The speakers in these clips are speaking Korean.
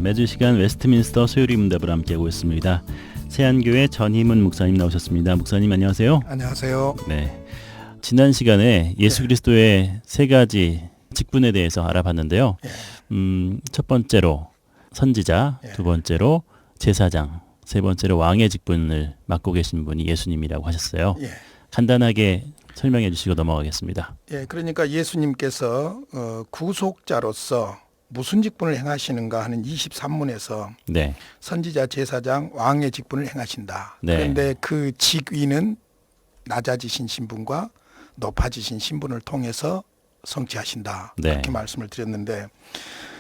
매주 시간 웨스트민스터 수요일 문답을 함께하고 있습니다. 세안교회 전희문 목사님 나오셨습니다. 목사님 안녕하세요. 안녕하세요. 네, 지난 시간에 예수 그리스도의 세 가지 직분에 대해서 알아봤는데요. 첫 번째로 선지자, 두 번째로 제사장, 세 번째로 왕의 직분을 맡고 계신 분이 예수님이라고 하셨어요. 간단하게 설명해 주시고 넘어가겠습니다. 그러니까 예수님께서 구속자로서 무슨 직분을 행하시는가 하는 23문에서 네. 선지자, 제사장, 왕의 직분을 행하신다. 네. 그런데 그 직위는 낮아지신 신분과 높아지신 신분을 통해서 성취하신다. 네. 그렇게 말씀을 드렸는데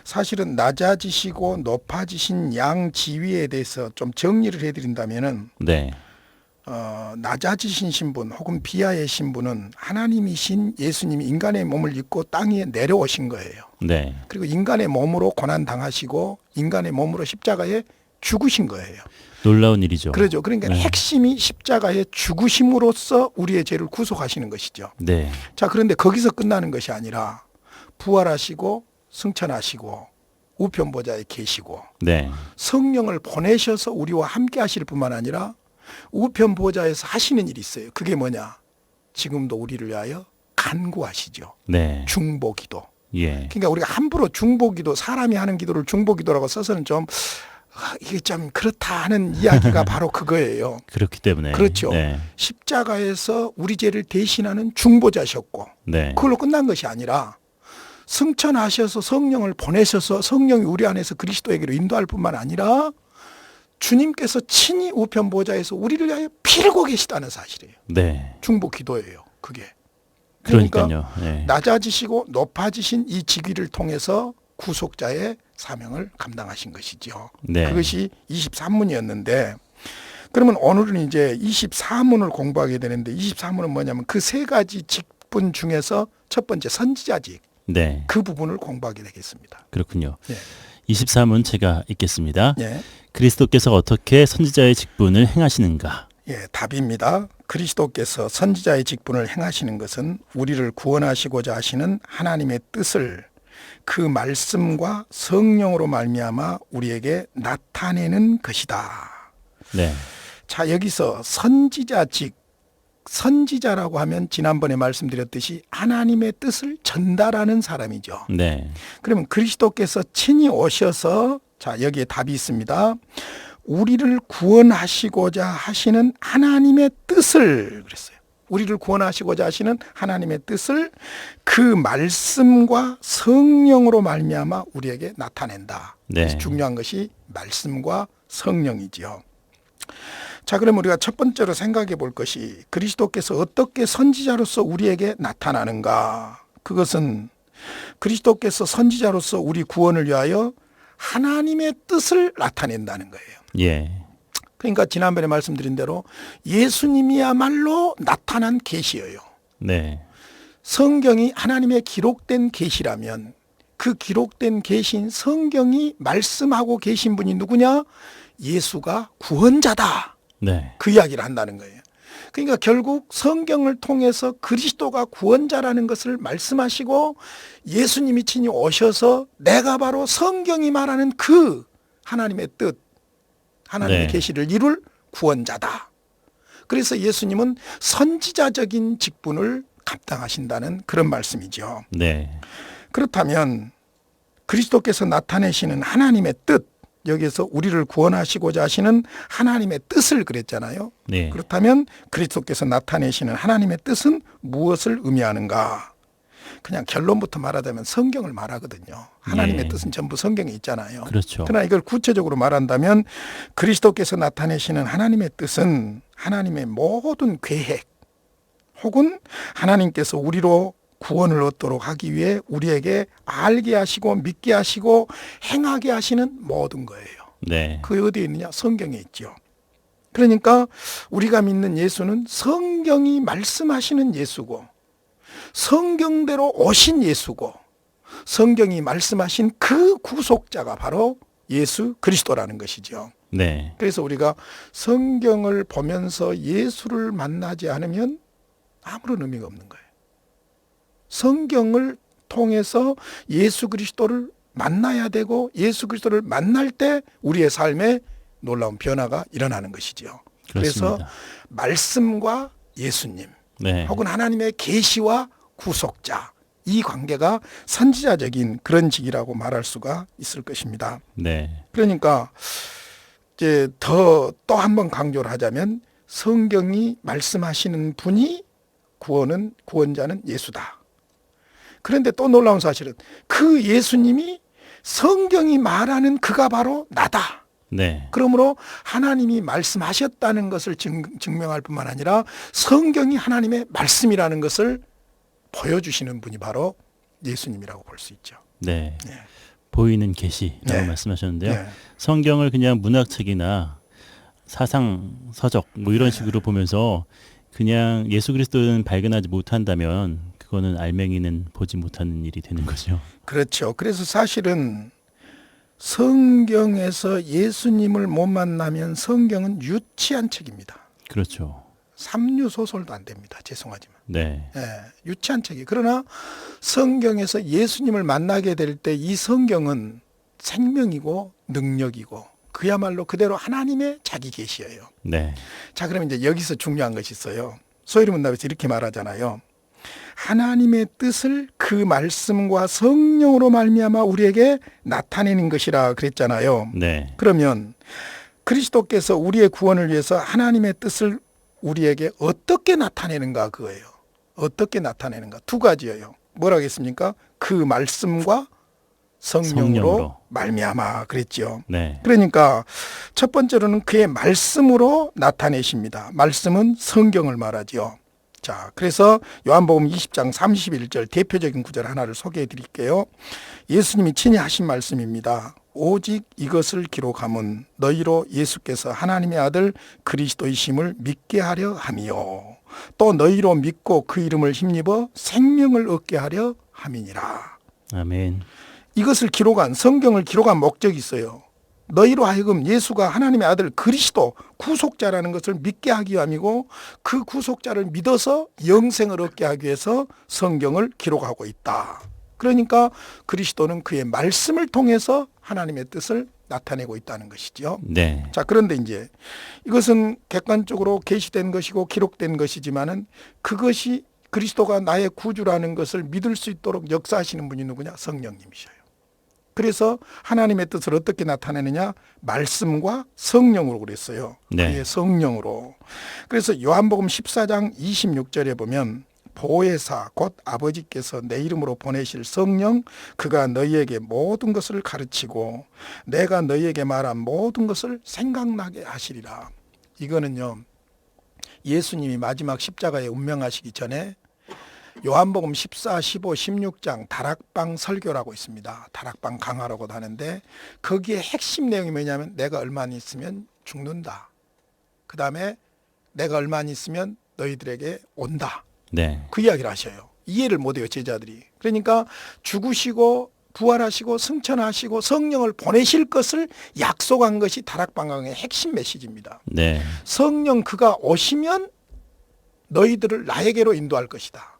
사실은 낮아지시고 높아지신 양 지위에 대해서 좀 정리를 해드린다면은 네. 낮아지신 신분 혹은 비하의 신분은 하나님이신 예수님이 인간의 몸을 입고 땅에 내려오신 거예요. 네. 그리고 인간의 몸으로 고난 당하시고 인간의 몸으로 십자가에 죽으신 거예요. 놀라운 일이죠. 그렇죠. 그러니까 핵심이 십자가에 죽으심으로써 우리의 죄를 구속하시는 것이죠. 네. 자, 그런데 거기서 끝나는 것이 아니라 부활하시고 승천하시고 우편 보좌에 계시고 네. 성령을 보내셔서 우리와 함께 하실 뿐만 아니라 우편 보좌에서 하시는 일이 있어요. 그게 뭐냐? 지금도 우리를 위하여 간구하시죠. 네. 중보기도. 예. 그러니까 우리가 함부로 중보기도, 사람이 하는 기도를 중보기도라고 써서는 좀 이게 좀 그렇다 하는 이야기가 바로 그거예요. 그렇기 때문에. 그렇죠. 네. 십자가에서 우리 죄를 대신하는 중보자셨고 네. 그걸로 끝난 것이 아니라 승천하셔서 성령을 보내셔서 성령이 우리 안에서 그리스도에게로 인도할 뿐만 아니라 주님께서 친히 우편 보좌에서 우리를 위하여 빌고 계시다는 사실이에요. 네. 중보 기도예요. 그게. 그러니까요. 네. 낮아지시고 높아지신 이 직위를 통해서 구속자의 사명을 감당하신 것이죠. 네. 그것이 23문이었는데 그러면 오늘은 이제 24문을 공부하게 되는데 24문은 뭐냐면 그 세 가지 직분 중에서 첫 번째 선지자직 네. 그 부분을 공부하게 되겠습니다. 그렇군요. 예. 23문 제가 읽겠습니다. 예. 그리스도께서 어떻게 선지자의 직분을 행하시는가? 답입니다. 그리스도께서 선지자의 직분을 행하시는 것은 우리를 구원하시고자 하시는 하나님의 뜻을 그 말씀과 성령으로 말미암아 우리에게 나타내는 것이다. 네. 자, 여기서 선지자직, 선지자라고 하면 지난번에 말씀드렸듯이 하나님의 뜻을 전달하는 사람이죠. 네. 그러면 그리스도께서 친히 오셔서 자, 여기에 답이 있습니다. 우리를 구원하시고자 하시는 하나님의 뜻을 그랬어요. 우리를 구원하시고자 하시는 하나님의 뜻을 그 말씀과 성령으로 말미암아 우리에게 나타낸다. 네. 그래서 중요한 것이 말씀과 성령이지요. 자, 그럼 우리가 첫 번째로 생각해 볼 것이 그리스도께서 어떻게 선지자로서 우리에게 나타나는가. 그것은 그리스도께서 선지자로서 우리 구원을 위하여 하나님의 뜻을 나타낸다는 거예요. 예. 그러니까 지난번에 말씀드린 대로 예수님이야말로 나타난 계시예요. 네. 성경이 하나님의 기록된 계시라면 그 기록된 계신 성경이 말씀하고 계신 분이 누구냐? 예수가 구원자다. 네. 그 이야기를 한다는 거예요. 그러니까 결국 성경을 통해서 그리스도가 구원자라는 것을 말씀하시고 예수님이 친히 오셔서 내가 바로 성경이 말하는 그 하나님의 뜻, 하나님의 네. 계시를 이룰 구원자다. 그래서 예수님은 선지자적인 직분을 감당하신다는 그런 말씀이죠. 네. 그렇다면 그리스도께서 나타내시는 하나님의 뜻, 여기에서 우리를 구원하시고자 하시는 하나님의 뜻을 그랬잖아요. 네. 그렇다면 그리스도께서 나타내시는 하나님의 뜻은 무엇을 의미하는가? 그냥 결론부터 말하자면 성경을 말하거든요. 하나님의 예. 뜻은 전부 성경에 있잖아요. 그렇죠. 그러나 이걸 구체적으로 말한다면 그리스도께서 나타내시는 하나님의 뜻은 하나님의 모든 계획 혹은 하나님께서 우리로 구원을 얻도록 하기 위해 우리에게 알게 하시고 믿게 하시고 행하게 하시는 모든 거예요. 네. 그게 어디에 있느냐? 성경에 있죠. 그러니까 우리가 믿는 예수는 성경이 말씀하시는 예수고 성경대로 오신 예수고 성경이 말씀하신 그 구속자가 바로 예수 그리스도라는 것이죠. 네. 그래서 우리가 성경을 보면서 예수를 만나지 않으면 아무런 의미가 없는 거예요. 성경을 통해서 예수 그리스도를 만나야 되고 예수 그리스도를 만날 때 우리의 삶에 놀라운 변화가 일어나는 것이지요. 그래서 그렇습니다. 말씀과 예수님 네. 혹은 하나님의 계시와 구속자, 이 관계가 선지자적인 그런 직이라고 말할 수가 있을 것입니다. 네. 그러니까 이제 더 또 한 번 강조를 하자면 성경이 말씀하시는 분이 구원자는 예수다. 그런데 또 놀라운 사실은 그 예수님이 성경이 말하는 그가 바로 나다. 네. 그러므로 하나님이 말씀하셨다는 것을 증명할 뿐만 아니라 성경이 하나님의 말씀이라는 것을 보여주시는 분이 바로 예수님이라고 볼 수 있죠. 네. 네. 보이는 계시라고 네. 말씀하셨는데요. 네. 성경을 그냥 문학책이나 사상 서적 뭐 이런 식으로 보면서 그냥 예수 그리스도는 발견하지 못한다면 그거는 알맹이는 보지 못하는 일이 되는 거죠. 그렇죠. 그래서 사실은 성경에서 예수님을 못 만나면 성경은 유치한 책입니다. 그렇죠. 삼류소설도 안 됩니다. 죄송하지만. 네. 예, 유치한 책이. 그러나 성경에서 예수님을 만나게 될 때 이 성경은 생명이고 능력이고 그야말로 그대로 하나님의 자기 계시예요. 네. 자, 그럼 이제 여기서 중요한 것이 있어요. 소위문답에서 이렇게 말하잖아요. 하나님의 뜻을 그 말씀과 성령으로 말미암아 우리에게 나타내는 것이라 그랬잖아요. 네. 그러면 그리스도께서 우리의 구원을 위해서 하나님의 뜻을 우리에게 어떻게 나타내는가 그거예요. 어떻게 나타내는가. 두 가지예요. 뭐라고 했습니까? 그 말씀과 성령으로 말미암아 그랬죠. 네. 그러니까 첫 번째로는 그의 말씀으로 나타내십니다. 말씀은 성경을 말하지요. 자, 그래서 요한복음 20장 31절 대표적인 구절 하나를 소개해 드릴게요. 예수님이 친히 하신 말씀입니다. 오직 이것을 기록함은 너희로 예수께서 하나님의 아들 그리스도이심을 믿게 하려 함이요. 또 너희로 믿고 그 이름을 힘입어 생명을 얻게 하려 함이니라. 아멘. 이것을 기록한 성경을 기록한 목적이 있어요. 너희로 하여금 예수가 하나님의 아들 그리스도 구속자라는 것을 믿게 하기 위함이고 그 구속자를 믿어서 영생을 얻게 하기 위해서 성경을 기록하고 있다. 그러니까 그리스도는 그의 말씀을 통해서 하나님의 뜻을 나타내고 있다는 것이죠. 네. 자, 그런데 이제 이것은 객관적으로 계시된 것이고 기록된 것이지만은 그것이 그리스도가 나의 구주라는 것을 믿을 수 있도록 역사하시는 분이 누구냐? 성령님이셔요. 그래서 하나님의 뜻을 어떻게 나타내느냐? 말씀과 성령으로 그랬어요. 네. 그의 성령으로. 그래서 요한복음 14장 26절에 보면 보혜사 곧 아버지께서 내 이름으로 보내실 성령 그가 너희에게 모든 것을 가르치고 내가 너희에게 말한 모든 것을 생각나게 하시리라. 이거는요. 예수님이 마지막 십자가에 운명하시기 전에 요한복음 14, 15, 16장 다락방 설교라고 있습니다. 다락방 강화라고도 하는데 거기에 핵심 내용이 뭐냐면 내가 얼마나 있으면 죽는다. 그 다음에 내가 얼마나 있으면 너희들에게 온다. 네. 그 이야기를 하셔요. 이해를 못해요, 제자들이. 그러니까 죽으시고 부활하시고 승천하시고 성령을 보내실 것을 약속한 것이 다락방 강의 핵심 메시지입니다. 네. 성령 그가 오시면 너희들을 나에게로 인도할 것이다.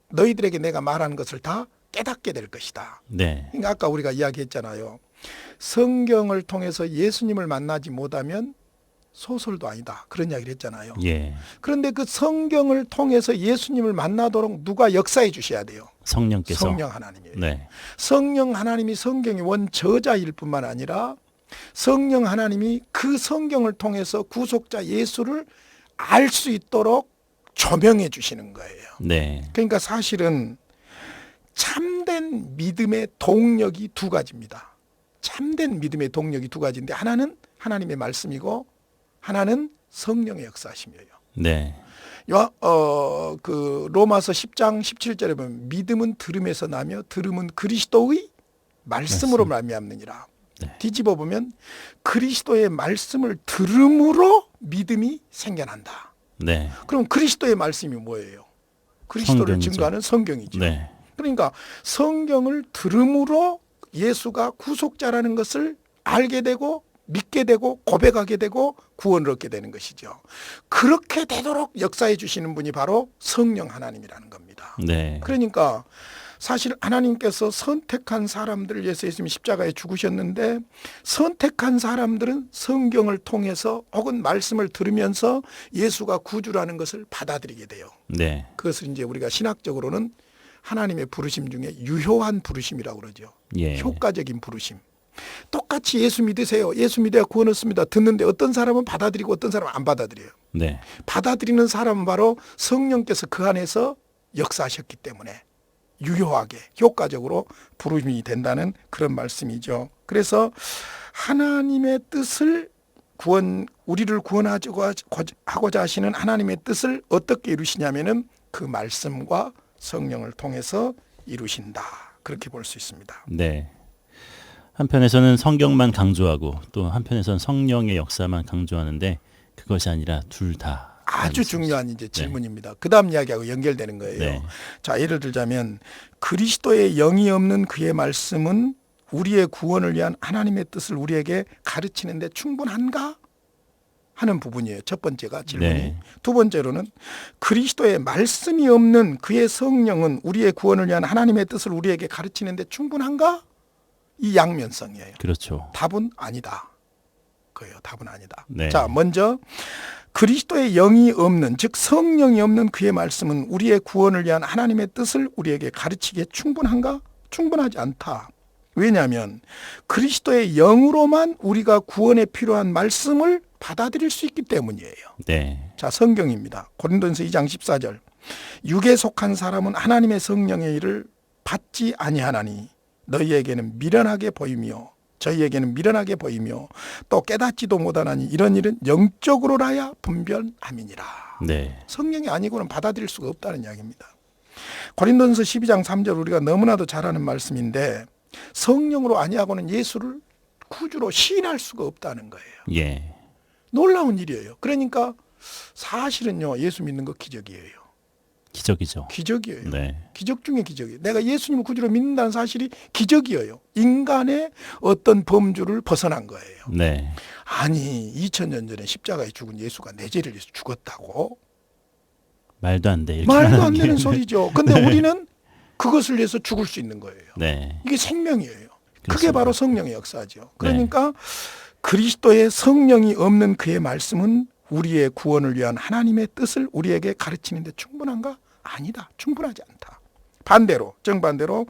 너희들에게 내가 말하는 것을 다 깨닫게 될 것이다. 네. 그러니까 아까 우리가 이야기했잖아요. 성경을 통해서 예수님을 만나지 못하면 소설도 아니다. 그런 이야기를 했잖아요. 예. 그런데 그 성경을 통해서 예수님을 만나도록 누가 역사해 주셔야 돼요. 성령께서. 성령 하나님이에요. 네. 성령 하나님이 성경의 원저자일 뿐만 아니라 성령 하나님이 그 성경을 통해서 구속자 예수를 알 수 있도록 조명해 주시는 거예요. 네. 그러니까 사실은 참된 믿음의 동력이 두 가지입니다. 참된 믿음의 동력이 두 가지인데 하나는 하나님의 말씀이고 하나는 성령의 역사심이에요. 네. 그 로마서 10장 17절에 보면 믿음은 들음에서 나며 들음은 그리스도의 말씀으로 말미암느니라. 네. 뒤집어 보면 그리스도의 말씀을 들음으로 믿음이 생겨난다. 네. 그럼 그리스도의 말씀이 뭐예요? 그리스도를 성경이죠. 증거하는 성경이죠. 네. 그러니까 성경을 들음으로 예수가 구속자라는 것을 알게 되고 믿게 되고 고백하게 되고 구원을 얻게 되는 것이죠. 그렇게 되도록 역사해 주시는 분이 바로 성령 하나님이라는 겁니다. 네. 그러니까 사실 하나님께서 선택한 사람들을 위해서 예수님이 십자가에 죽으셨는데 선택한 사람들은 성경을 통해서 혹은 말씀을 들으면서 예수가 구주라는 것을 받아들이게 돼요. 네. 그것을 이제 우리가 신학적으로는 하나님의 부르심 중에 유효한 부르심이라고 그러죠. 예. 효과적인 부르심. 똑같이 예수 믿으세요. 예수 믿어야 구원 얻습니다. 듣는데 어떤 사람은 받아들이고 어떤 사람은 안 받아들여요. 네. 받아들이는 사람은 바로 성령께서 그 안에서 역사하셨기 때문에 유효하게 효과적으로 부름이 된다는 그런 말씀이죠. 그래서 하나님의 뜻을 우리를 구원하고자 하시는 하나님의 뜻을 어떻게 이루시냐면은 그 말씀과 성령을 통해서 이루신다. 그렇게 볼 수 있습니다. 네. 한편에서는 성경만 강조하고 또 한편에서는 성령의 역사만 강조하는데 그것이 아니라 둘 다. 아주 중요한 이제 질문입니다. 그 다음 이야기하고 연결되는 거예요. 네. 자, 예를 들자면 그리스도의 영이 없는 그의 말씀은 우리의 구원을 위한 하나님의 뜻을 우리에게 가르치는데 충분한가? 하는 부분이에요. 첫 번째가 질문이. 네. 두 번째로는 그리스도의 말씀이 없는 그의 성령은 우리의 구원을 위한 하나님의 뜻을 우리에게 가르치는데 충분한가? 이 양면성이에요. 그렇죠. 답은 아니다. 그예요. 답은 아니다. 네. 자, 먼저 그리스도의 영이 없는, 즉 성령이 없는 그의 말씀은 우리의 구원을 위한 하나님의 뜻을 우리에게 가르치기에 충분한가? 충분하지 않다. 왜냐하면 그리스도의 영으로만 우리가 구원에 필요한 말씀을 받아들일 수 있기 때문이에요. 네. 자, 성경입니다. 고린도전서 2장 14절. 육에 속한 사람은 하나님의 성령의 일을 받지 아니하나니 너희에게는 미련하게 보이며 저희에게는 미련하게 보이며 또 깨닫지도 못하나니 이런 일은 영적으로라야 분별함이니라. 네. 성령이 아니고는 받아들일 수가 없다는 이야기입니다. 고린도전서 12장 3절 우리가 너무나도 잘 아는 말씀인데 성령으로 아니하고는 예수를 구주로 시인할 수가 없다는 거예요. 예. 놀라운 일이에요. 그러니까 사실은요, 예수 믿는 거 기적이에요. 기적이죠. 기적이에요. 네. 기적 중에 기적이에요. 내가 예수님을 구주로 믿는다는 사실이 기적이에요. 인간의 어떤 범주를 벗어난 거예요. 네. 아니 2000년 전에 십자가에 죽은 예수가 내 죄를 위해서 죽었다고? 말도 안 돼. 이렇게 말도 안 말하는 되는 게. 소리죠. 근데 우리는 그것을 위해서 죽을 수 있는 거예요. 네. 이게 생명이에요. 그게 그렇습니다. 바로 성령의 역사죠. 그러니까 그리스도의 성령이 없는 그의 말씀은 우리의 구원을 위한 하나님의 뜻을 우리에게 가르치는데 충분한가? 아니다. 충분하지 않다. 반대로, 정반대로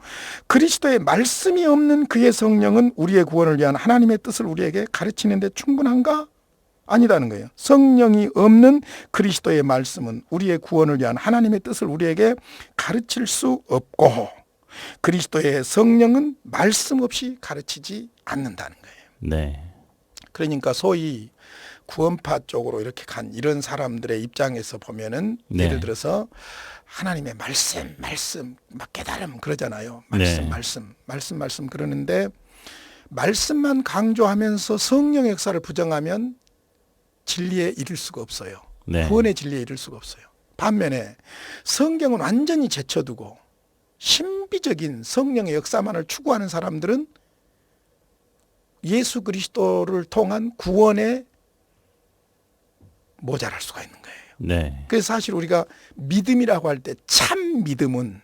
그리스도의 말씀이 없는 그의 성령은 우리의 구원을 위한 하나님의 뜻을 우리에게 가르치는데 충분한가? 아니다는 거예요. 성령이 없는 그리스도의 말씀은 우리의 구원을 위한 하나님의 뜻을 우리에게 가르칠 수 없고 그리스도의 성령은 말씀 없이 가르치지 않는다는 거예요. 네. 그러니까 소위 구원파 쪽으로 이렇게 간 이런 사람들의 입장에서 보면은 네. 예를 들어서 하나님의 말씀 막 깨달음 그러잖아요. 네. 말씀 그러는데 말씀만 강조하면서 성령의 역사를 부정하면 진리에 이를 수가 없어요. 네. 구원의 진리에 이를 수가 없어요. 반면에 성경은 완전히 제쳐두고 신비적인 성령의 역사만을 추구하는 사람들은 예수 그리스도를 통한 구원에 모자랄 수가 있는 거예요. 네. 그래서 사실 우리가 믿음이라고 할 때 참 믿음은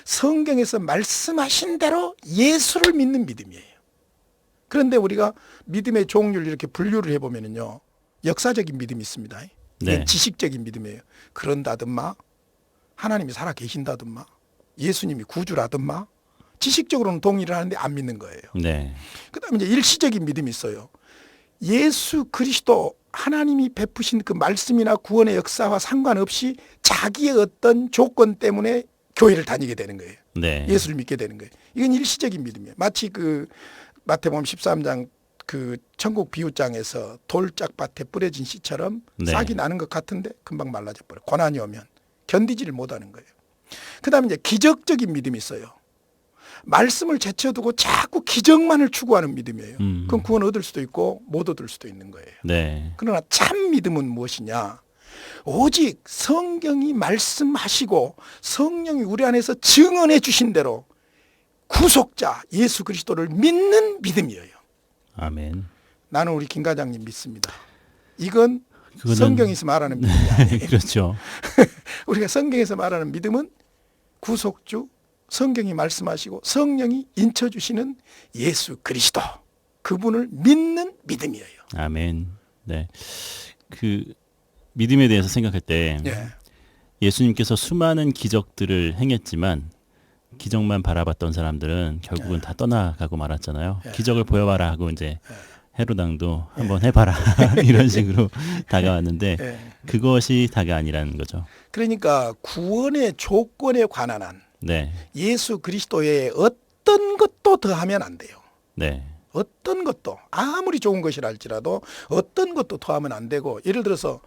성경에서 말씀하신 대로 예수를 믿는 믿음이에요. 그런데 우리가 믿음의 종류를 이렇게 분류를 해보면요. 역사적인 믿음이 있습니다. 네. 지식적인 믿음이에요. 그런다든마, 하나님이 살아 계신다든마, 예수님이 구주라든마, 지식적으로는 동의를 하는데 안 믿는 거예요. 네. 그 다음에 이제 일시적인 믿음이 있어요. 예수 그리스도 하나님이 베푸신 그 말씀이나 구원의 역사와 상관없이 자기의 어떤 조건 때문에 교회를 다니게 되는 거예요. 네. 예수를 믿게 되는 거예요. 이건 일시적인 믿음이에요. 마치 그 마태복음 13장 그 천국 비유장에서 돌짝밭에 뿌려진 씨처럼 네. 싹이 나는 것 같은데 금방 말라져 버려. 고난이 오면 견디지를 못하는 거예요. 그다음에 이제 기적적인 믿음이 있어요. 말씀을 제쳐두고 자꾸 기적만을 추구하는 믿음이에요. 그럼 구원 얻을 수도 있고 못 얻을 수도 있는 거예요. 네. 그러나 참 믿음은 무엇이냐? 오직 성경이 말씀하시고 성령이 우리 안에서 증언해 주신 대로 구속자 예수 그리스도를 믿는 믿음이에요. 아멘. 나는 우리 김 과장님 믿습니다. 이건 그거는- 성경에서 말하는 믿음이 아니에요. 그렇죠. 우리가 성경에서 말하는 믿음은 구속주 성경이 말씀하시고 성령이 인쳐주시는 예수 그리스도, 그분을 믿는 믿음이에요. 아멘. 네. 그 믿음에 대해서 생각할 때 예. 예수님께서 수많은 기적들을 행했지만 기적만 바라봤던 사람들은 결국은 다 떠나가고 말았잖아요. 기적을 보여봐라 하고 이제 헤로당도 한번 해봐라 이런 식으로 다가왔는데 그것이 다가 아니라는 거죠. 그러니까 구원의 조건에 관한 한 네, 예수 그리스도의 어떤 것도 더하면 안 돼요. 네, 어떤 것도 아무리 좋은 것이라 할지라도 어떤 것도 더하면 안 되고, 예를 들어서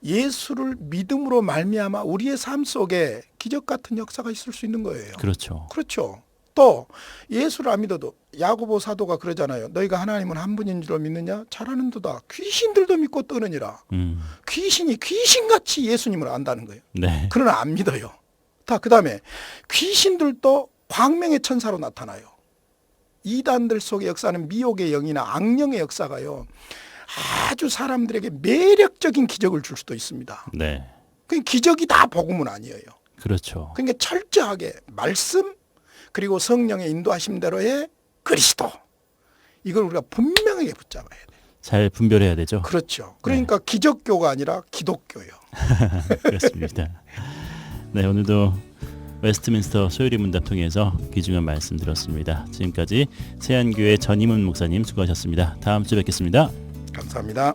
예수를 믿음으로 말미암아 우리의 삶 속에 기적 같은 역사가 있을 수 있는 거예요. 그렇죠. 그렇죠. 또 예수를 안 믿어도 야고보 사도가 그러잖아요. 너희가 하나님은 한 분인 줄 믿느냐? 잘하는도다. 귀신들도 믿고 떠느니라. 귀신이 귀신같이 예수님을 안다는 거예요. 네, 그러나 안 믿어요. 다 그다음에 귀신들도 광명의 천사로 나타나요. 이단들 속에 역사하는 미혹의 영이나 악령의 역사가요, 아주 사람들에게 매력적인 기적을 줄 수도 있습니다. 네, 그 기적이 다 복음은 아니에요. 그렇죠. 그러니까 철저하게 말씀 그리고 성령의 인도하심대로의 그리스도, 이걸 우리가 분명하게 붙잡아야 돼요. 잘 분별해야 되죠. 그렇죠. 그러니까 기적교가 아니라 기독교요. 그렇습니다. 네, 오늘도 웨스트민스터 소요리 문답 통해서 귀중한 말씀 들었습니다. 지금까지 세안교회 전임은 목사님 수고하셨습니다. 다음 주에 뵙겠습니다. 감사합니다.